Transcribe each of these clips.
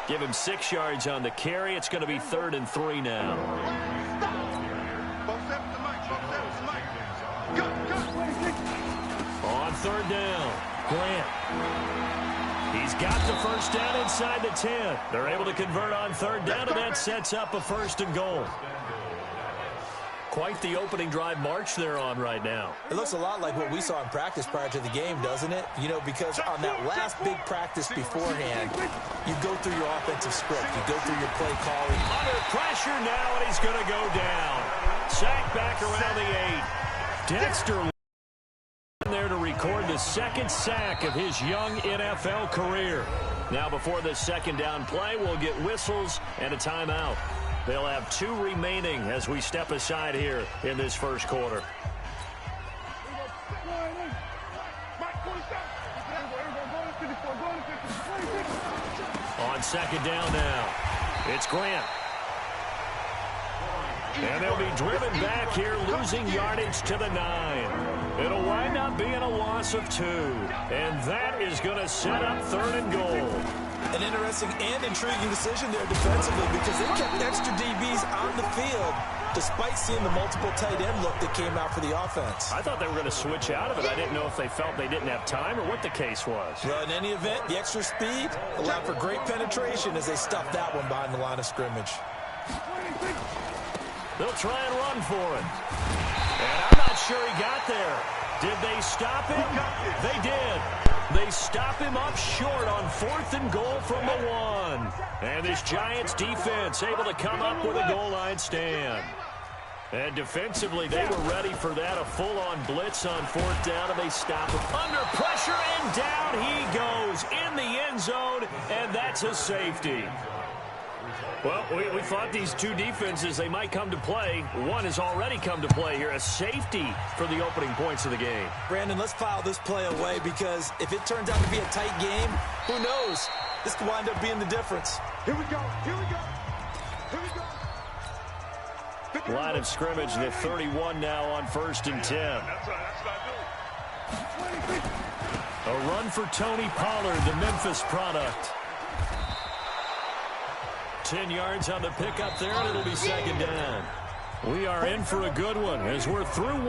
Give him 6 yards on the carry. It's going to be 3rd and 3 now. On 3rd down, Grant. He's got the first down inside the 10. They're able to convert on 3rd down, and that sets up a 1st and goal. Quite the opening drive march they're on right now. It looks a lot like what we saw in practice prior to the game, doesn't it? You know, because on that last big practice beforehand, you go through your offensive script. You go through your play calling. Under pressure now, and he's going to go down. Sack back around the 8. Dexter there to record the 2nd sack of his young NFL career. Now before the 2nd down play, we'll get whistles and a timeout. They'll have 2 remaining as we step aside here in this first quarter. On 2nd down now, it's Grant. And they'll be driven back here, losing yardage to the 9. It'll wind up being a loss of 2. And that is going to set up 3rd and goal. An interesting and intriguing decision there defensively because they kept extra DBs on the field despite seeing the multiple tight end look that came out for the offense. I thought they were going to switch out of it. I didn't know if they felt they didn't have time or what the case was. Well, in any event, the extra speed allowed for great penetration as they stuffed that one behind the line of scrimmage. They'll try and run for it. And I'm not sure he got there. Did they stop him? They did. They stop him up short on 4th and goal from the 1. And this Giants defense able to come up with a goal line stand. And defensively, they were ready for that, a full-on blitz on 4th down, and they stop him. Under pressure, and down he goes in the end zone, and that's a safety. Well, we thought these 2 defenses, they might come to play. One has already come to play here, a safety for the opening points of the game. Brandon, let's file this play away because if it turns out to be a tight game, who knows? This could wind up being the difference. Here we go. Here we go. Here we go. Line of scrimmage, the 31 now on 1st and 10. That's right. That's what I do. A run for Tony Pollard, the Memphis product. 10 yards on the pickup there, and it'll be 2nd down. We are in for a good one as we're through 1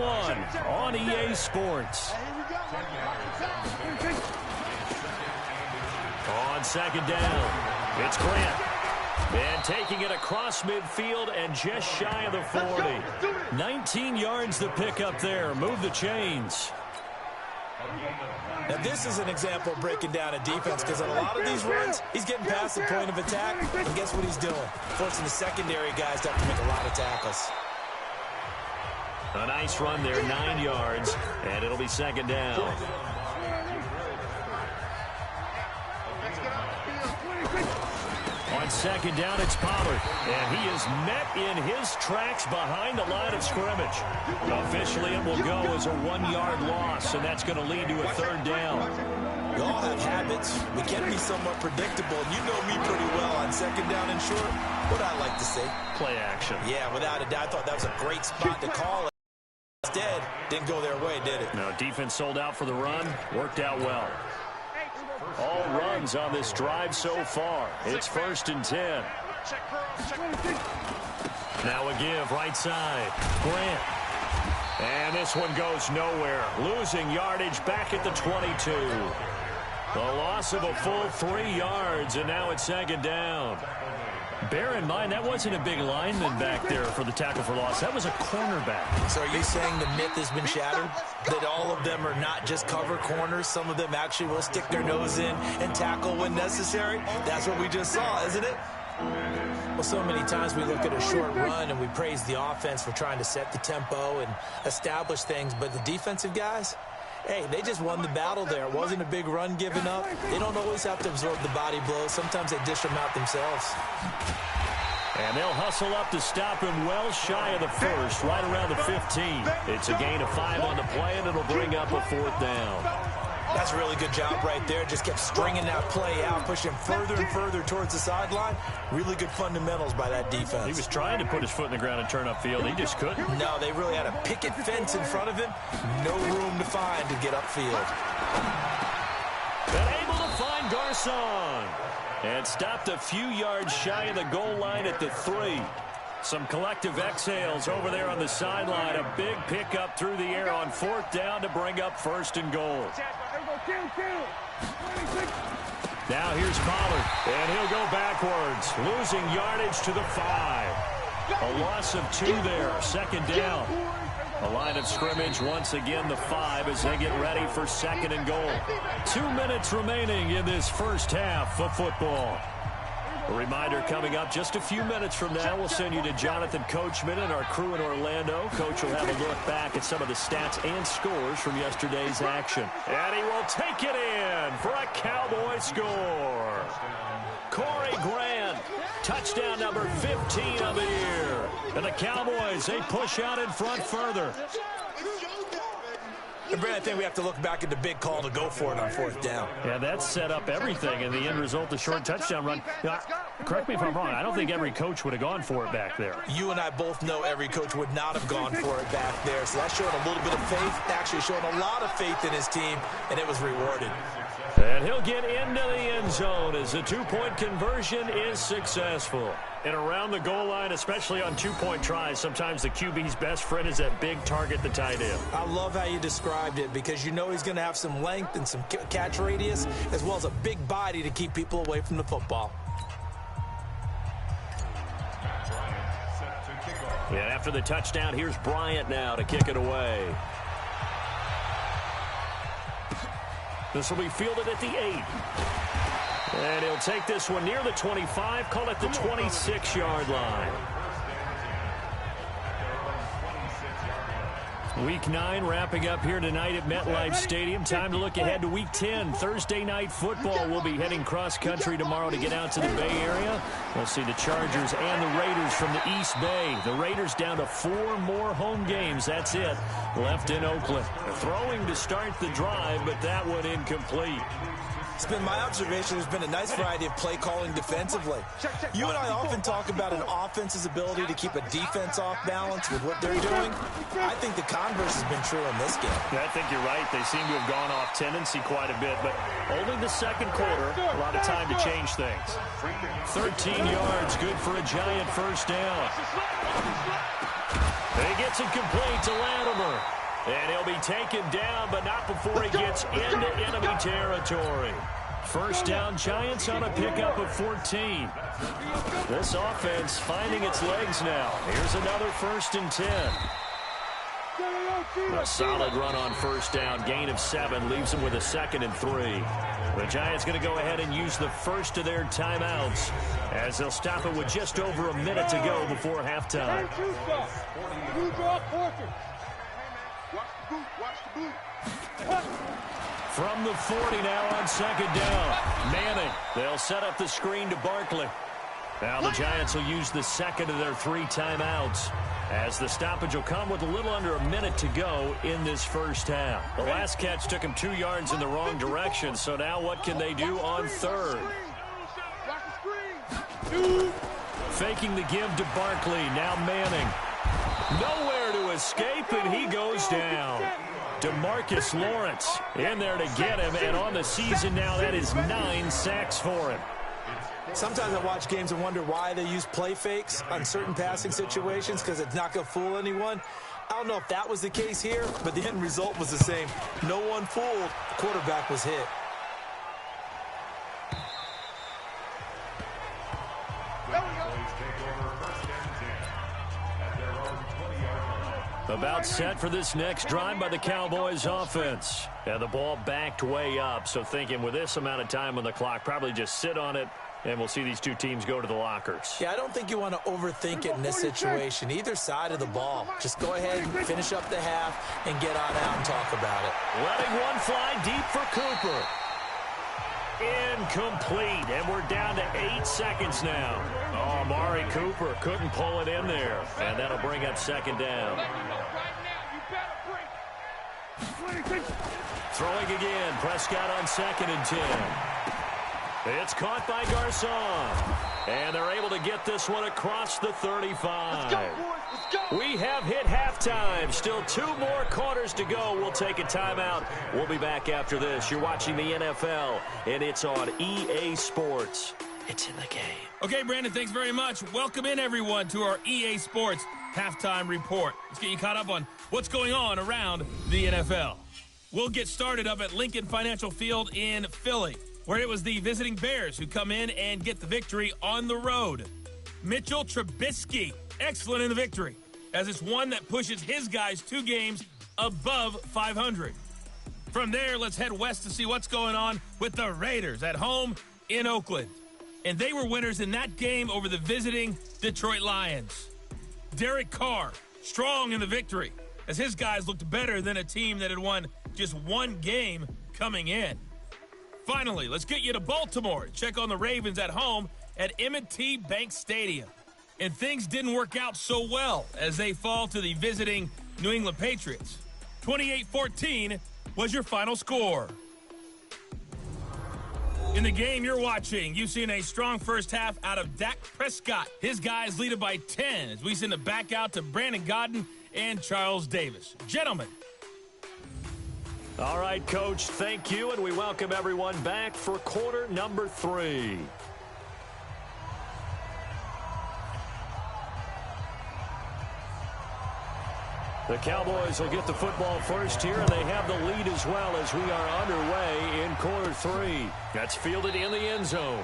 on EA Sports. On 2nd down, it's Grant. And taking it across midfield and just shy of the 40. 19 yards the pickup there. Move the chains. Now, this is an example of breaking down a defense because on a lot of these runs, he's getting past the point of attack, and guess what he's doing? Forcing the secondary guys to have to make a lot of tackles. A nice run there, 9 yards, and it'll be 2nd down. On 2nd down, it's Pollard, and he is met in his tracks behind the line of scrimmage. Officially, it will go as a 1-yard loss, and that's going to lead to a 3rd down. We all have habits. We can be somewhat predictable. You know me pretty well on 2nd down and short. What I like to say? Play action. Yeah, without a doubt, I thought that was a great spot to call it. Instead, didn't go their way, did it? No, defense sold out for the run. Worked out well. All runs on this drive so far. It's 1st and 10. Now a give right side. Grant. And this one goes nowhere. Losing yardage back at the 22. The loss of a full 3 yards, and now it's 2nd down. Bear in mind, that wasn't a big lineman back there for the tackle for loss. That was a cornerback. So are you saying the myth has been shattered? That all of them are not just cover corners? Some of them actually will stick their nose in and tackle when necessary? That's what we just saw, isn't it? Well, so many times we look at a short run and we praise the offense for trying to set the tempo and establish things, but the defensive guys, hey, they just won the battle there. It wasn't a big run given up. They don't always have to absorb the body blows. Sometimes they dish them out themselves. And they'll hustle up to stop him well shy of the 1st, right around the 15. It's a gain of 5 on the play, and it'll bring up a 4th down. That's a really good job right there. Just kept stringing that play out, pushing further and further towards the sideline. Really good fundamentals by that defense. He was trying to put his foot in the ground and turn upfield. He just couldn't. No, they really had a picket fence in front of him. No room to find to get upfield. And able to find Garcon. And stopped a few yards shy of the goal line at the 3. Some collective exhales over there on the sideline. A big pickup through the air on 4th down to bring up 1st and goal. Now here's Pollard, and he'll go backwards, losing yardage to the 5. A loss of 2 there, 2nd down. A line of scrimmage, once again the 5 as they get ready for 2nd and goal. 2 minutes remaining in this first half of football. A reminder coming up just a few minutes from now, we'll send you to Jonathan Coachman and our crew in Orlando. Coach will have a look back at some of the stats and scores from yesterday's action. And he will take it in for a Cowboy score. Corey Grant, touchdown number 15 of the year. And the Cowboys, they push out in front further. And Brad, I think we have to look back at the big call to go for it on 4th down. Yeah, that set up everything, and the end result, the short touchdown run. Now, correct me if I'm wrong, I don't think every coach would have gone for it back there. You and I both know every coach would not have gone for it back there, so that showed a little bit of faith, actually showed a lot of faith in his team, and it was rewarded. And he'll get into the end zone as the 2-point conversion is successful. And around the goal line, especially on 2-point tries, sometimes the QB's best friend is that big target, the tight end. I love how you described it because you know he's going to have some length and some catch radius as well as a big body to keep people away from the football. And after the touchdown, here's Bryant now to kick it away. This will be fielded at the 8. And he'll take this one near the 25, call it the 26-yard line. Week 9 wrapping up here tonight at MetLife Stadium. Time to look ahead to Week 10. Thursday night football. We'll be heading cross-country tomorrow to get out to the Bay Area. We'll see the Chargers and the Raiders from the East Bay. The Raiders down to 4 more home games. That's it. Left in Oakland. Throwing to start the drive, but that one incomplete. It's been my observation there's been a nice variety of play calling defensively. You and I often talk about an offense's ability to keep a defense off balance with what they're doing. I think the converse has been true in this game. Yeah, I think you're right. They seem to have gone off tendency quite a bit, but only the second quarter, a lot of time to change things. 13 yards, good for a Giant first down. He gets it complete to Latimer. And he'll be taken down, but not before he gets into enemy territory. First down, Giants on a pickup of 14. This offense finding its legs now. Here's another 1st and 10. A solid run on first down. Gain of 7 leaves him with a 2nd and 3. The Giants going to go ahead and use the first of their timeouts as they'll stop it with just over a minute to go before halftime. From the 40 now on 2nd down. Manning. They'll set up the screen to Barkley. Now the Giants will use the 2nd of their 3 timeouts as the stoppage will come with a little under a minute to go in this first half. The last catch took him 2 yards in the wrong direction, so now what can they do on 3rd? Faking the give to Barkley. Now Manning. Nowhere to escape, and he goes down. DeMarcus Lawrence in there to get him, and on the season now, that is 9 sacks for him. Sometimes I watch games and wonder why they use play fakes on certain passing situations because it's not going to fool anyone. I don't know if that was the case here, but the end result was the same. No one fooled. The quarterback was hit. About set for this next drive by the Cowboys offense. And the ball backed way up, so thinking with this amount of time on the clock, probably just sit on it, and we'll see these two teams go to the lockers. Yeah, I don't think you want to overthink it in this situation. Either side of the ball. Just go ahead and finish up the half and get on out and talk about it. Letting one fly deep for Cooper. Incomplete, and we're down to 8 seconds now. Oh, Amari Cooper couldn't pull it in there, and that'll bring up 2nd down. Throwing again, Prescott on 2nd and 10. It's caught by Garcon. And they're able to get this one across the 35. We have hit halftime. Still 2 more quarters to go. We'll take a timeout. We'll be back after this. You're watching the NFL, and it's on EA Sports. It's in the game. Okay, Brandon, thanks very much. Welcome in, everyone, to our EA Sports Halftime Report. Let's get you caught up on what's going on around the NFL. We'll get started up at Lincoln Financial Field in Philly, where it was the visiting Bears who come in and get the victory on the road. Mitchell Trubisky, excellent in the victory, as it's one that pushes his guys 2 games above 500. From there, let's head west to see what's going on with the Raiders at home in Oakland. And they were winners in that game over the visiting Detroit Lions. Derek Carr, strong in the victory, as his guys looked better than a team that had won just 1 game coming in. Finally, let's get you to Baltimore to check on the Ravens at home at M&T Bank Stadium. And things didn't work out so well as they fall to the visiting New England Patriots. 28-14 was your final score. In the game you're watching, you've seen a strong first half out of Dak Prescott. His guys lead it by 10 as we send it back out to Brandon Godden and Charles Davis. Gentlemen. All right, Coach, thank you, and we welcome everyone back for quarter number 3. The Cowboys will get the football first here, and they have the lead as well as we are underway in quarter 3. That's fielded in the end zone.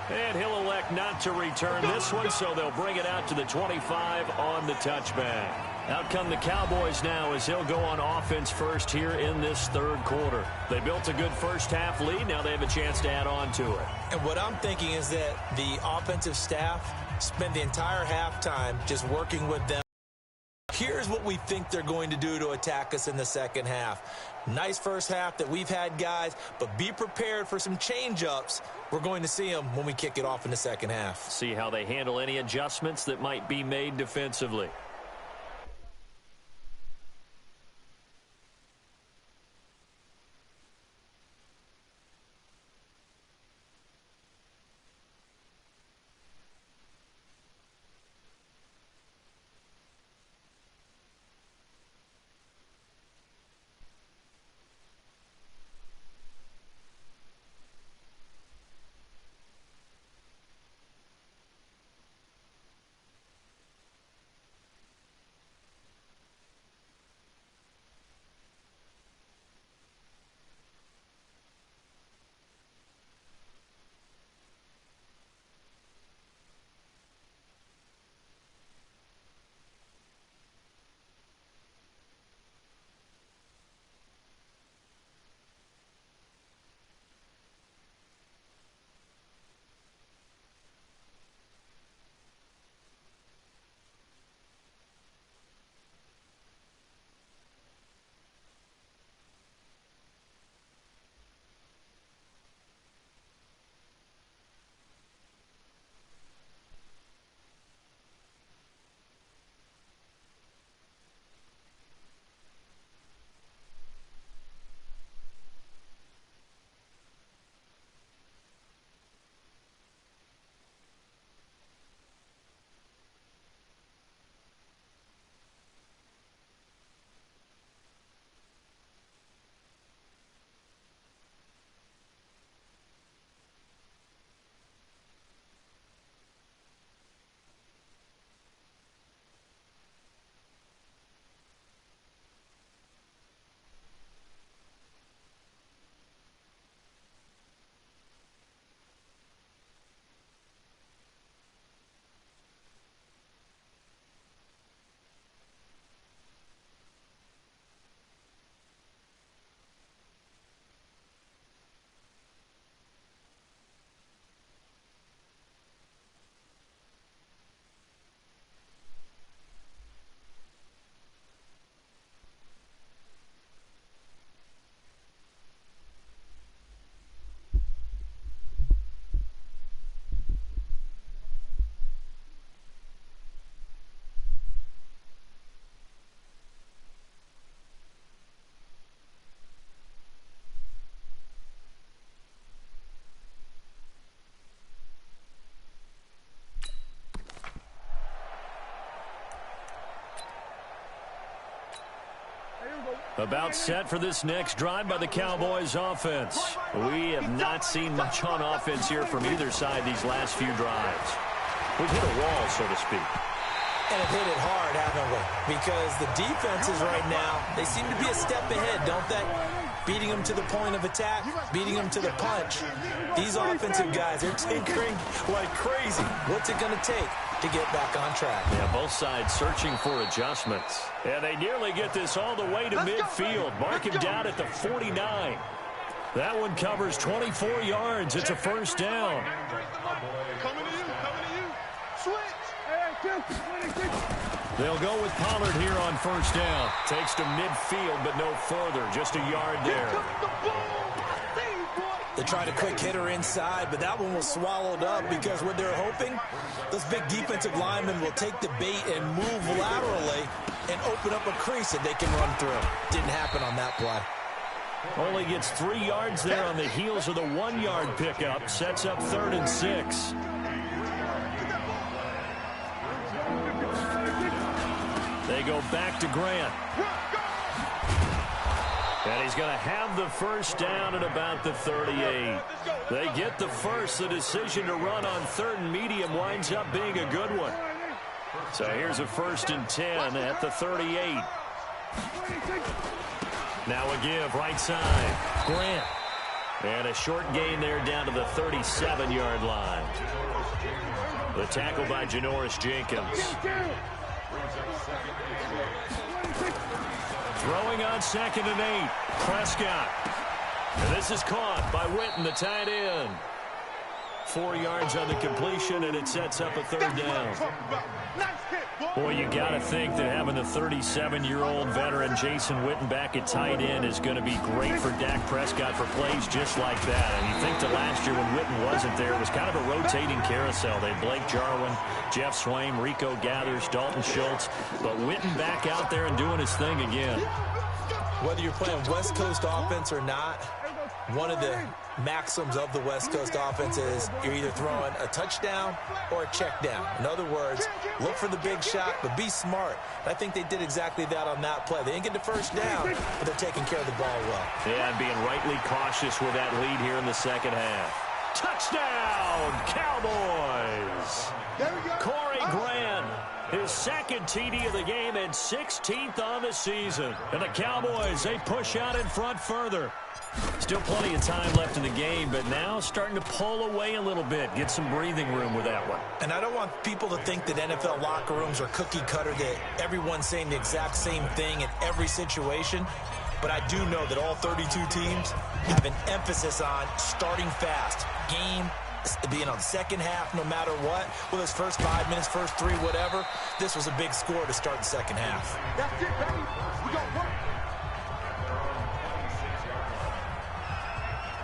And he'll elect not to return this one, so they'll bring it out to the 25 on the touchback. Out come the Cowboys now as he'll go on offense first here in this third quarter. They built a good first half lead. Now they have a chance to add on to it. And what I'm thinking is that the offensive staff spent the entire halftime just working with them. Here's what we think they're going to do to attack us in the second half. Nice first half that we've had, guys, but be prepared for some change-ups. We're going to see them when we kick it off in the second half. See how they handle any adjustments that might be made defensively. About set for this next drive by the Cowboys offense. We have not seen much on offense here from either side these last few drives. We've hit a wall, so to speak. And have hit it hard, haven't we? Because the defenses right now, they seem to be a step ahead, don't they? Beating them to the point of attack, beating them to the punch. These offensive guys, they're tinkering like crazy. What's it going to take to get back on track? Yeah, both sides searching for adjustments. And they nearly get this all the way to midfield. Mark him down at the 49. That one covers 24 yards. It's a first down. Coming to you. Switch. They'll go with Pollard here on first down. Takes to midfield, but no further. Just a yard there. They tried a quick hitter inside, but that one was swallowed up because what they're hoping, those big defensive linemen will take the bait and move laterally and open up a crease that they can run through. Didn't happen on that play. Only gets 3 yards there on the heels of the 1-yard pickup. Sets up 3rd and 6. They go back to Grant. And he's going to have the first down at about the 38. They get the first. The decision to run on 3rd and medium winds up being a good one. So here's a 1st and 10 at the 38. Now a give right side. Grant. And a short gain there down to the 37-yard line. The tackle by Janoris Jenkins. Throwing on 2nd and 8. Prescott. And this is caught by Witten, the tight end. 4 yards on the completion, and it sets up a 3rd down. Boy, you got to think that having the 37-year-old veteran Jason Witten back at tight end is going to be great for Dak Prescott for plays just like that. And you think that last year when Witten wasn't there, it was kind of a rotating carousel. They had Blake Jarwin, Jeff Swaim, Rico Gathers, Dalton Schultz. But Witten back out there and doing his thing again. Whether you're playing West Coast offense or not, one of the maxims of the West Coast offense is you're either throwing a touchdown or a check down. In other words, look for the big shot, but be smart. I think they did exactly that on that play. They didn't get the first down, but they're taking care of the ball well. Yeah, being rightly cautious with that lead here in the second half. Touchdown, Cowboys! Corey Grant, his 2nd TD of the game and 16th on the season. And the Cowboys, they push out in front further. Still plenty of time left in the game, but now starting to pull away a little bit. Get some breathing room with that one. And I don't want people to think that NFL locker rooms are cookie cutter, that everyone's saying the exact same thing in every situation. But I do know that all 32 teams have an emphasis on starting fast. Game being on second half no matter what. Well, those first 5 minutes, first 3, whatever. This was a big score to start the second half. That's it, baby. We got work.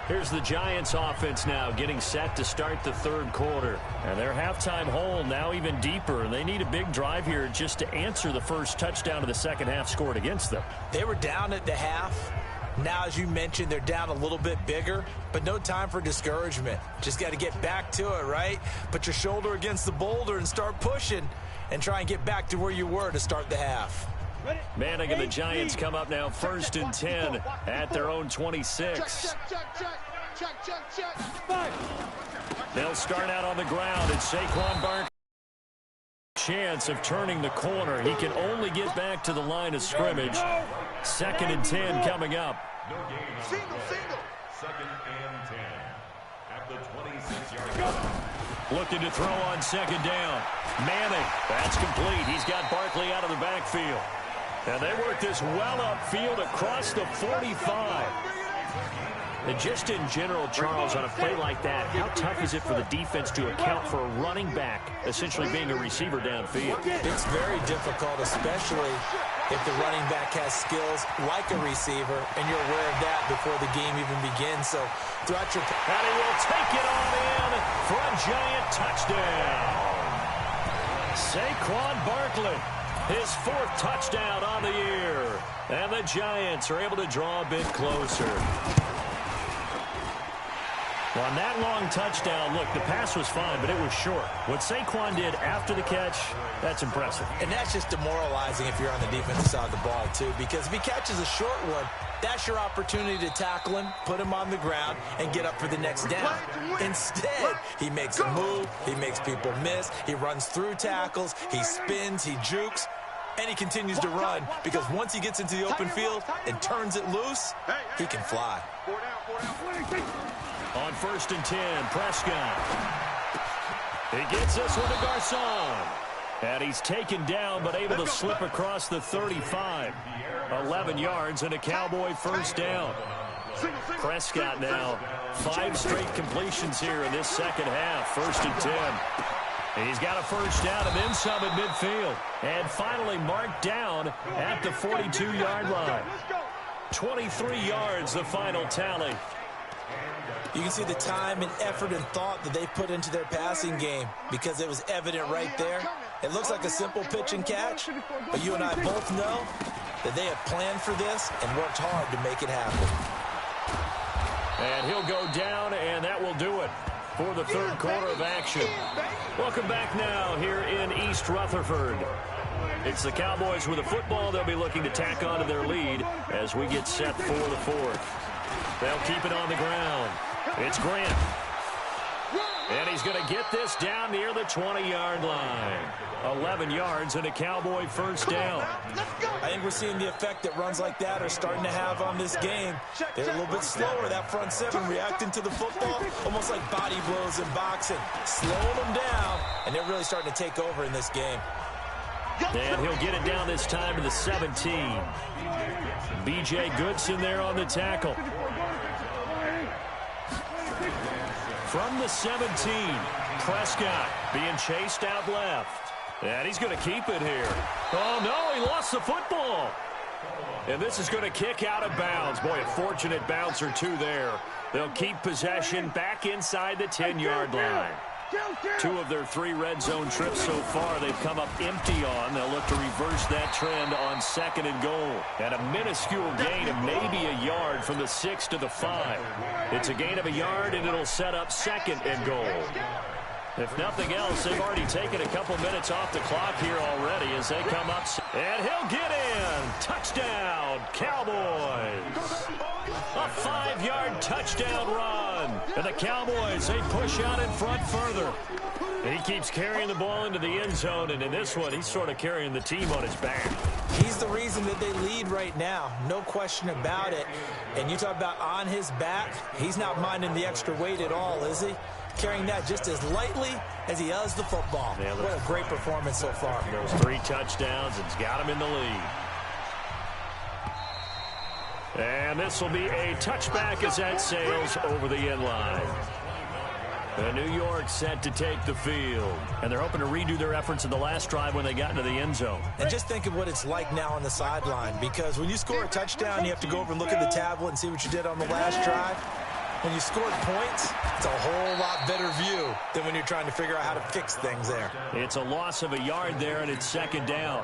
Here's the Giants offense now getting set to start the 3rd quarter. And their halftime hole now even deeper. And they need a big drive here just to answer the first touchdown of the second half scored against them. They were down at the half. Now, as you mentioned, they're down a little bit bigger, but no time for discouragement. Just got to get back to it, right? Put your shoulder against the boulder and start pushing and try and get back to where you were to start the half. Manning and the Giants come up now 1st and 10 at their own 26. They'll start out on the ground, and Saquon Barkley chance of turning the corner. He can only get back to the line of scrimmage. 2nd and 10 coming up. Single. 2nd and 10 at the 26-yard line. Looking to throw on 2nd down. Manning, that's complete. He's got Barkley out of the backfield. And they work this well upfield across the 45. And just in general, Charles, on a play like that, how tough is it for the defense to account for a running back essentially being a receiver downfield? It's very difficult, especially if the running back has skills like a receiver, and you're aware of that before the game even begins. So throughout your... And he will take it on in for a giant touchdown. Saquon Barkley, his 4th touchdown on the year. And the Giants are able to draw a bit closer. Well, on that long touchdown, look, the pass was fine, but it was short. What Saquon did after the catch, that's impressive. And that's just demoralizing if you're on the defensive side of the ball, too, because if he catches a short one, that's your opportunity to tackle him, put him on the ground, and get up for the next down. Instead, he makes a move, he makes people miss, he runs through tackles, he spins, he jukes, and he continues to run because once he gets into the open field and turns it loose, he can fly. On 1st and 10, Prescott. He gets this one to Garcon. And he's taken down but able to slip across the 35. 11 yards and a Cowboy first down. Prescott now 5 straight completions here in this second half. 1st and 10. He's got a first down and then some at midfield. And finally marked down at the 42-yard line. 23 yards the final tally. You can see the time and effort and thought that they put into their passing game because it was evident right there. It looks like a simple pitch and catch, but you and I both know that they have planned for this and worked hard to make it happen. And he'll go down, and that will do it for the third quarter of action. Welcome back now here in East Rutherford. It's the Cowboys with a football. They'll be looking to tack on to their lead as we get set for the fourth. They'll keep it on the ground. It's Grant. And he's going to get this down near the 20-yard line. 11 yards and a Cowboy first down. I think we're seeing the effect that runs like that are starting to have on this game. They're a little bit slower, that front seven, reacting to the football, almost like body blows in boxing, slowing them down, and they're really starting to take over in this game. And he'll get it down this time to the 17. B.J. Goodson there on the tackle. From the 17, Prescott being chased out left. And he's going to keep it here. Oh, no, he lost the football. And this is going to kick out of bounds. Boy, a fortunate bounce or two there. They'll keep possession back inside the 10-yard line. 2 of their 3 red zone trips so far they've come up empty on. They'll look to reverse that trend on 2nd and goal. And a minuscule gain of maybe a yard from the 6 to the 5. It's a gain of a yard, and it'll set up 2nd and goal. If nothing else, they've already taken a couple minutes off the clock here already as they come up. And he'll get in. Touchdown, Cowboys. A 5-yard touchdown run. And the Cowboys, they push out in front further. He keeps carrying the ball into the end zone, and in this one, he's sort of carrying the team on his back. He's the reason that they lead right now, no question about it. And you talk about on his back, he's not minding the extra weight at all, is he? Carrying that just as lightly as he does the football. Yeah, what a great performance so far. Those 3 touchdowns, it's got him in the lead. And this will be a touchback as that sails over the end line. New York set to take the field. And they're hoping to redo their efforts in the last drive when they got into the end zone. And just think of what it's like now on the sideline, because when you score a touchdown, you have to go over and look at the tablet and see what you did on the last drive. When you scored points, it's a whole lot better view than when you're trying to figure out how to fix things there. It's a loss of a yard there, and it's 2nd down.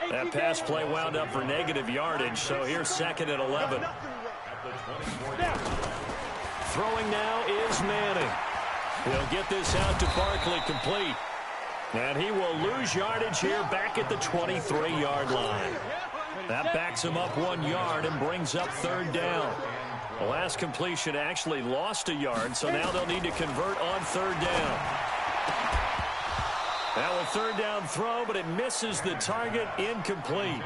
That pass play wound up for negative yardage, so here's 2nd and 11. Throwing now is Manning. He'll get this out to Barkley complete. And he will lose yardage here back at the 23-yard line. That backs him up 1 yard and brings up 3rd down. The last completion actually lost a yard, so now they'll need to convert on 3rd down. Now a 3rd down throw, but it misses the target, incomplete.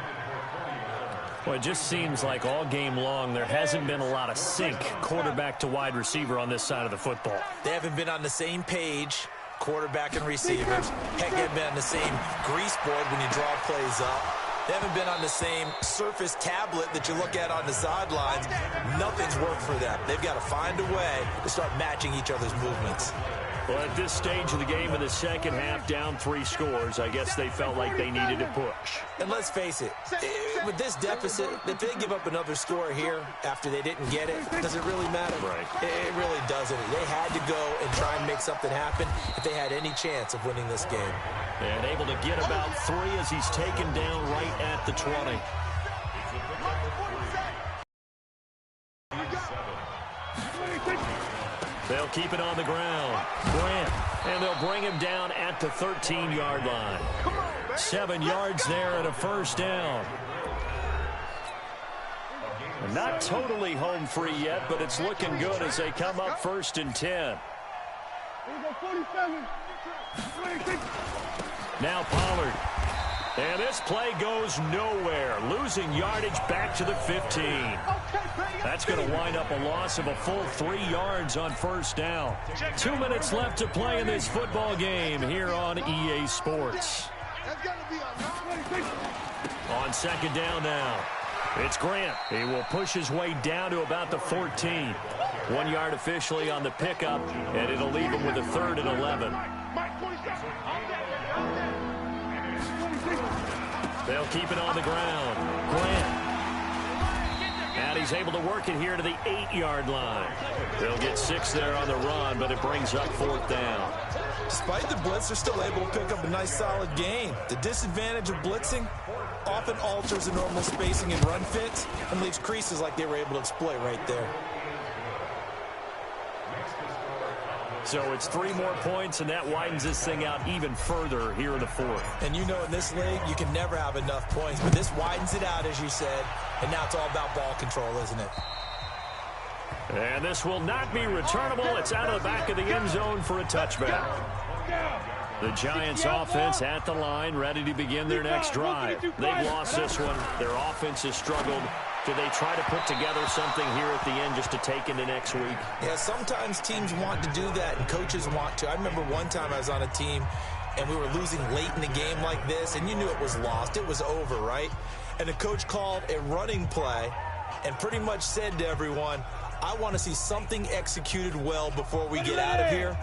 Well, it just seems like all game long there hasn't been a lot of sync quarterback to wide receiver on this side of the football. They haven't been on the same page, quarterback and receivers. Heck, they haven't been on the same grease board when you draw plays up. They haven't been on the same surface tablet that you look at on the sidelines. Nothing's worked for them. They've got to find a way to start matching each other's movements. Well, at this stage of the game in the second half, down 3 scores, I guess they felt like they needed to push. And let's face it, with this deficit, if they give up another score here after they didn't get it, does it really matter? Right. It really doesn't. They had to go and try and make something happen if they had any chance of winning this game. And able to get about 3 as he's taken down right at the 20. They'll They'll keep it on the ground. Grant. And they'll bring him down at the 13-yard line. 7 yards there and a first down. Not totally home free yet, but it's looking good as they come up 1st and 10. Now Pollard. And this play goes nowhere. Losing yardage back to the 15. That's going to wind up a loss of a full 3 yards on first down. 2 minutes left to play in this football game here on EA Sports. On second down now. It's Grant. He will push his way down to about the 14. 1 yard officially on the pickup, and it'll leave him with a 3rd and 11. They'll keep it on the ground. Grant. And he's able to work it here to the 8-yard line. They'll get 6 there on the run, but it brings up 4th down. Despite the blitz, they're still able to pick up a nice solid gain. The disadvantage of blitzing often alters the normal spacing and run fits and leaves creases like they were able to exploit right there. So it's 3 more points, and that widens this thing out even further here in the 4th. And you know in this league, you can never have enough points, but this widens it out, as you said, and now it's all about ball control, isn't it? And this will not be returnable. It's out of the back of the end zone for a touchback. The Giants offense at the line, ready to begin their next drive. They've lost this one. Their offense has struggled. Do they try to put together something here at the end just to take into next week? Yeah, sometimes teams want to do that and coaches want to. I remember one time I was on a team and we were losing late in the game like this, and you knew it was lost. It was over, right? And the coach called a running play and pretty much said to everyone, I want to see something executed well before we get out of here.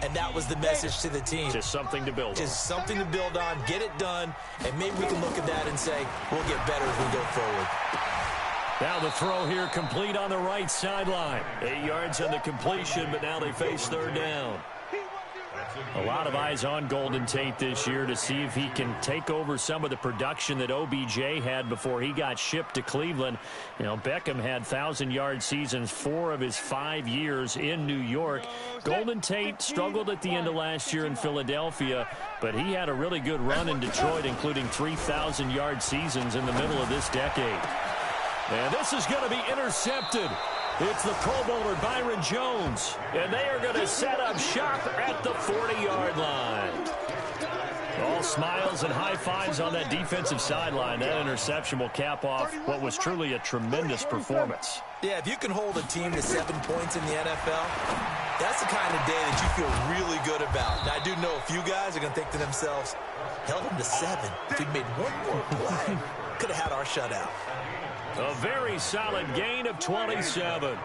And that was the message to the team. Just something to build on. Just something to build on, get it done, and maybe we can look at that and say, we'll get better as we go forward. Now the throw here complete on the right sideline. 8 yards on the completion, but now they face 3rd down. A lot of eyes on Golden Tate this year to see if he can take over some of the production that OBJ had before he got shipped to Cleveland. You know, Beckham had 1,000-yard seasons 4 of his 5 years in New York. Golden Tate struggled at the end of last year in Philadelphia, but he had a really good run in Detroit, including 3,000-yard seasons in the middle of this decade. And this is going to be intercepted. It's the Pro Bowler Byron Jones, and they are going to set up shop at the 40-yard line. All smiles and high fives on that defensive sideline. That interception will cap off what was truly a tremendous performance. Yeah, if you can hold a team to 7 points in the NFL, that's the kind of day that you feel really good about. Now, I do know a few guys are going to think to themselves, held them to 7. If we'd made one more play, could have had our shutout. A very solid gain of 27.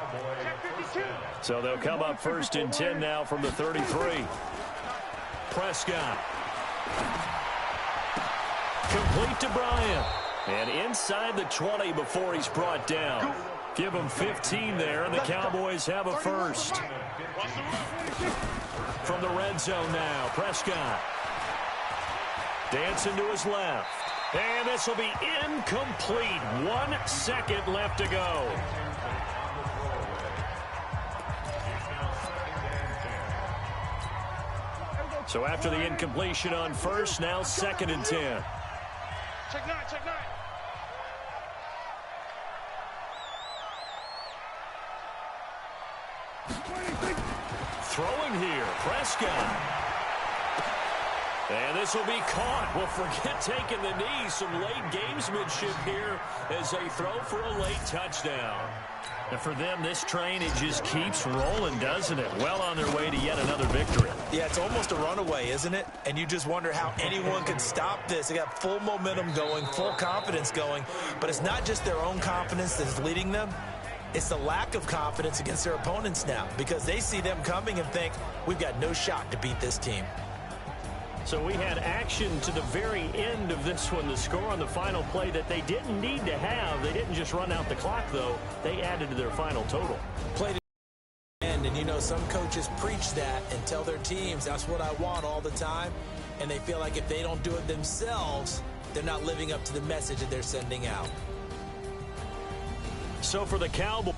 So they'll come up 1st and 10 now from the 33. Prescott. Complete to Bryant. And inside the 20 before he's brought down. Give him 15 there, and the Cowboys have a first. From the red zone now, Prescott. Dancing to his left. And this will be incomplete. 1 second left to go. So after the incompletion on first, now 2nd and 10. Check 9, check 9. Throwing here, Prescott. And this will be caught. Well, forget taking the knee. Some late gamesmanship here as they throw for a late touchdown. And for them, this train, it just keeps rolling, doesn't it? Well on their way to yet another victory. Yeah, it's almost a runaway, isn't it? And you just wonder how anyone could stop this. They got full momentum going, full confidence going. But it's not just their own confidence that's leading them. It's the lack of confidence against their opponents now, because they see them coming and think, we've got no shot to beat this team. So we had action to the very end of this one. The score on the final play that they didn't need to have. They didn't just run out the clock, though. They added to their final total. Played to end, and you know, some coaches preach that and tell their teams, that's what I want all the time. And they feel like if they don't do it themselves, they're not living up to the message that they're sending out. So for the Cowboys,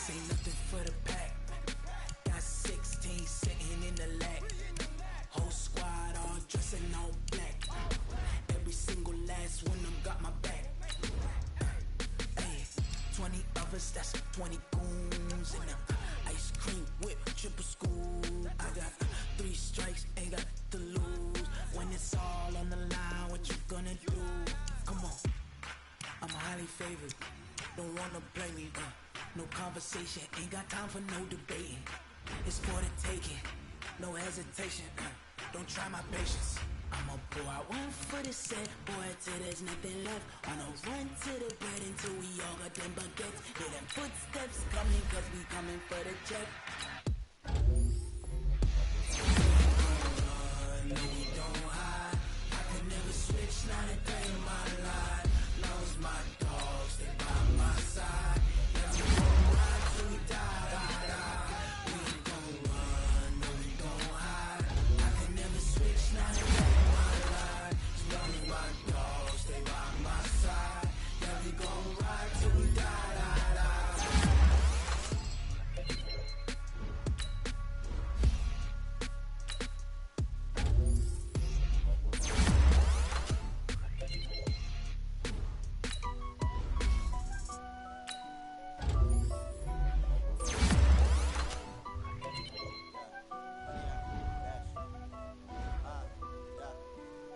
This ain't nothing for the pack. Got 16 sitting in the lap. Whole squad all dressing all black. Every single last one of them got my back. Hey, 20 of us, that's 20 goons in them. Ice cream whip, triple school. I got 3 strikes, ain't got to lose. When it's all on the line, what you gonna do? Come on, I'm highly favored. Don't wanna play me, no conversation, ain't got time for no debating. It's for the taking, no hesitation, don't try my patience. I'ma pour out one for the set, boy, till there's nothing left. On a run to the bread until we all got them baguettes. Hear them footsteps coming, cause we coming for the check. No, we don't hide. I can never switch, not a day in my life. Lost my dogs, they by my side. Never gonna ride till we die. We ain't gon' run, no, we don't hide. I can never switch, not a day in my life. Lost my dogs, they by my side. Never gonna ride till we die.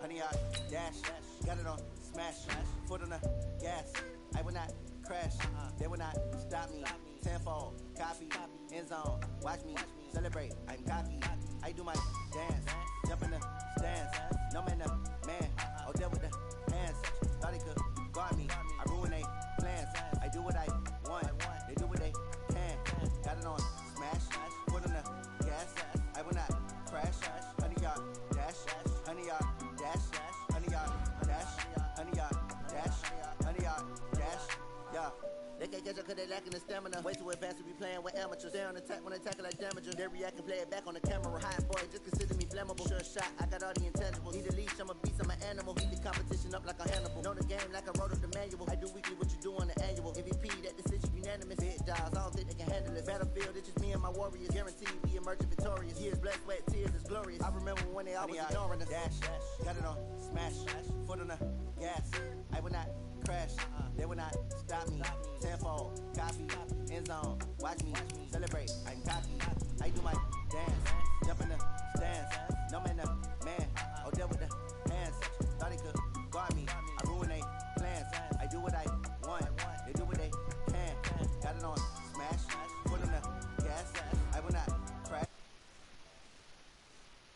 Honey, I dash, got it on smash, foot on the gas. I will not crash, they will not stop me. Tenfold, copy, end zone, watch me celebrate. I'm cocky, I do my dance, jump in the stands. No man, the man, oh, there with the hands. Thought he could guard me, I ruin they plans. I do what I want, they do what they can. Got it on smash, foot on the gas. I will not crash, honey, y'all dash, honey, y'all dash, honey, y'all dash, honey, y'all dash, honey, y'all dash, yeah. They can't catch up cause they lacking the stamina. Way too advanced to be playing with amateurs. They on attack when they tackle like damager. They react and play it back on the camera. Hot boy, just consider me flammable. Sure shot, I got all the intangibles. Need a leash, I'm a beast, I'm an animal. Heat the competition up like a Hannibal. Know the game like I wrote up the manual. I do weekly what you do on the annual. MVP, that decision unanimous. Big jobs, I don't think they can handle it. Battlefield, it's just me and my warriors. Guaranteed we emerging victorious. Years, blood, sweat, tears, it's glorious. I remember when they always ignoring us. Dash, got it on smash, foot on the gas. I will not crash, they will not stop me.